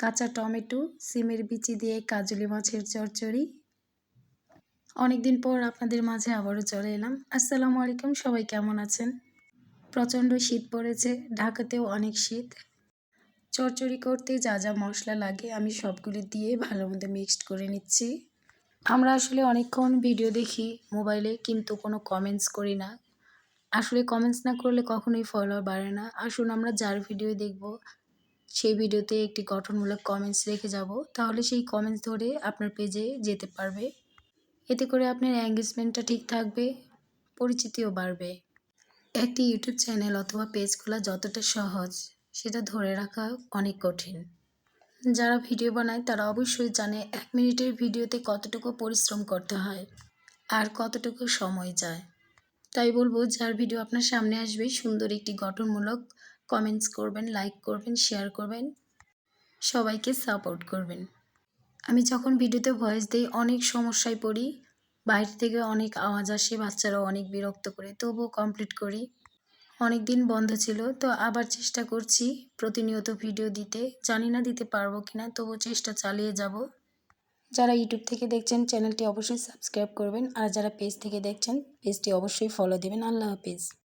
কাঁচা টমেটো, সিমের বিচি দিয়ে কাজলি মাছের চচ্চড়ি। অনেকদিন পর আপনাদের মাঝে আবারও চলে এলাম। আসসালামু আলাইকুম, সবাই কেমন আছেন? প্রচণ্ড শীত পড়েছে, ঢাকাতেও অনেক শীত। চচ্চড়ি করতে যা যা মশলা লাগে আমি সবগুলি দিয়ে ভালো মতো মিক্সড করে নিচ্ছি। আমরা আসলে অনেকক্ষণ ভিডিও দেখি মোবাইলে, কিন্তু কোনো কমেন্টস করি না। আসলে কমেন্টস না করলে কখনোই ফলোয়ার বাড়ে না। আসুন আমরা যার ভিডিও দেখব সেই ভিডিওতে একটি গঠনমূলক কমেন্টস রেখে যাব, তাহলে সেই কমেন্টস ধরে আপনার পেজে যেতে পারবে। এতে করে আপনার এঙ্গেজমেন্টটা ঠিক থাকবে, পরিচিতিও বাড়বে। একটি ইউটিউব চ্যানেল অথবা পেজ খোলা যতটা সহজ, সেটা ধরে রাখা অনেক কঠিন। যারা ভিডিও বানায় তারা অবশ্যই জানে 1 মিনিটের ভিডিওতে কতটুকু পরিশ্রম করতে হয় আর কতটুকু সময় যায়। তাই বলবো, যার ভিডিও আপনার সামনে আসবে সুন্দর একটি গঠনমূলক কমেন্টস করবেন, লাইক করবেন, শেয়ার করবেন, সবাইকে সাপোর্ট করবেন। আমি যখন ভিডিওতে ভয়েস দিই অনেক সমস্যায় পড়ি, বাইরে থেকে অনেক আওয়াজ আসে, বাচ্চারাও অনেক বিরক্ত করে, তবুও কমপ্লিট করি। অনেক দিন বন্ধ ছিল, তো আবার চেষ্টা করছি প্রতিনিয়ত ভিডিও দিতে। জানি না দিতে পারবো কিনা, তবু চেষ্টা চালিয়ে যাব। যারা ইউটিউব থেকে দেখছেন চ্যানেলটি অবশ্যই সাবস্ক্রাইব করবেন, আর যারা পেজ থেকে দেখছেন পেজটি অবশ্যই ফলো দিবেন। আল্লাহ হাফিজ।